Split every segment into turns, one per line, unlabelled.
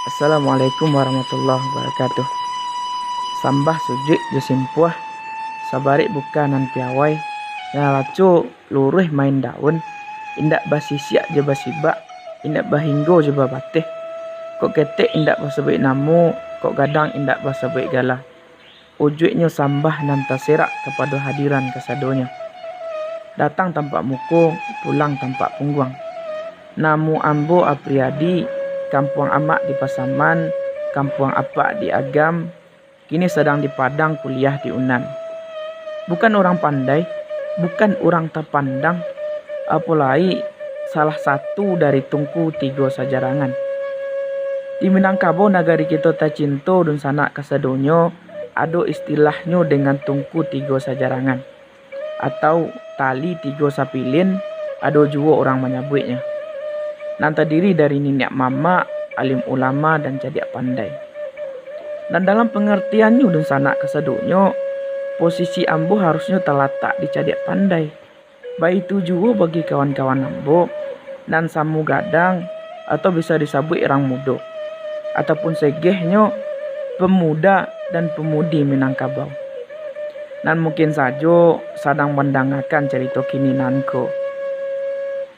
Assalamualaikum warahmatullahi wabarakatuh. Sambah sujud je simpuah, sabarik buka nan piawai, ngalaco luruh main daun, indak basisiak je basibak, indak bahinggo je babateh, kok ketek indak basebik namu, kok gadang indak basebik galah. Ujuknya sambah nan terserak kepada hadiran kesadonya. Datang tanpa muko, pulang tanpa pungguang. Namu ambo Apriyadi, kampung amak di Pasaman, kampung apak di Agam, kini sedang di Padang kuliah di Unan. Bukan orang pandai, bukan orang terpandang, apalagi salah satu dari tungku 3 sajarangan. Di Minangkabau negari kita tercinta dan sanak kesedonyo, ada istilahnya dengan tungku 3 sajarangan. Atau tali 3 sapilin, ada juga orang menyebutnya. Nan terdiri dari nenek mama, alim ulama dan cadiak pandai. Dan dalam pengertiannya dan sanak kesedonyo, posisi ambo harusnya terletak di cadiak pandai. Baik itu juga bagi kawan-kawan ambo dan samu gadang atau bisa disebut orang muda ataupun segehnya pemuda dan pemudi Minangkabau. Dan mungkin saja sedang mendengarkan cerita kini nanko.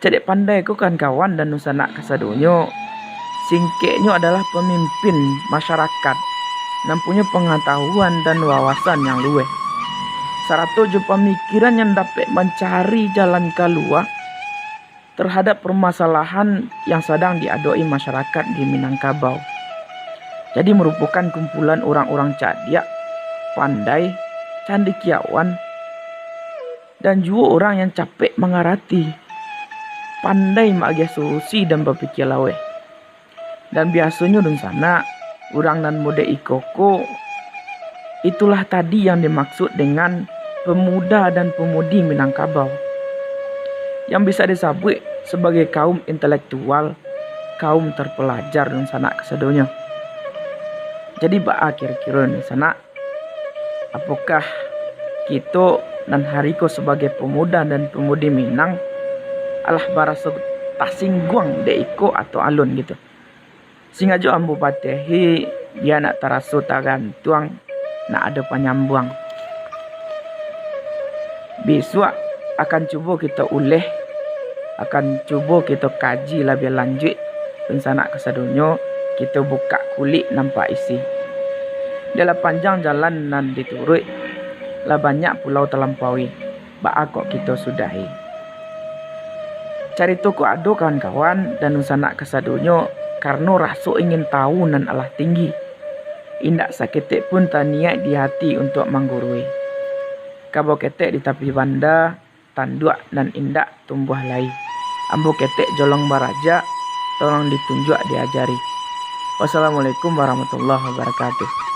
Cadiak pandai ko kan kawan dan sanak kesedonyo, singkeknya adalah pemimpin masyarakat yang punya pengetahuan dan wawasan yang luweh. Serta juga pemikiran yang dapat mencari jalan keluar terhadap permasalahan yang sedang diadoi masyarakat di Minangkabau. Jadi merupakan kumpulan orang-orang cadiak, pandai, cendekiawan, dan juga orang yang capek mengarati, pandai mengagai solusi dan berpikir laweh. Dan biasanya dun sana orang nan muda ikoko, itulah tadi yang dimaksud dengan pemuda dan pemudi Minangkabau, yang bisa disebut sebagai kaum intelektual, kaum terpelajar dun sana kesedonyo. Jadi kira-kira dun sana, apakah kita dan hariko sebagai pemuda dan pemudi Minang alah barasa tasingguang deiko atau alun gitu. Sehingga jo ambo patehi dia nak terasa tergantung, nak ada penyambung. Besok akan cuba kita uleh, akan cuba kita kaji lebih lanjut pensanak kesedonyo, kita buka kulit nampak isi. Dalam panjang jalan nan diturut, lah banyak pulau terlampaui, bak kok kita sudahi. Cari toko ado kawan-kawan dan sanak kesadonyo karena rasa ingin tahu nan alah tinggi. Indak saketek pun taniat di hati untuk menggurui. Kabo ketek di tepi banda, tanduk dan indak tumbuh lai. Ambo ketek jolong baraja, tolong ditunjuk diajari. Wassalamualaikum warahmatullahi wabarakatuh.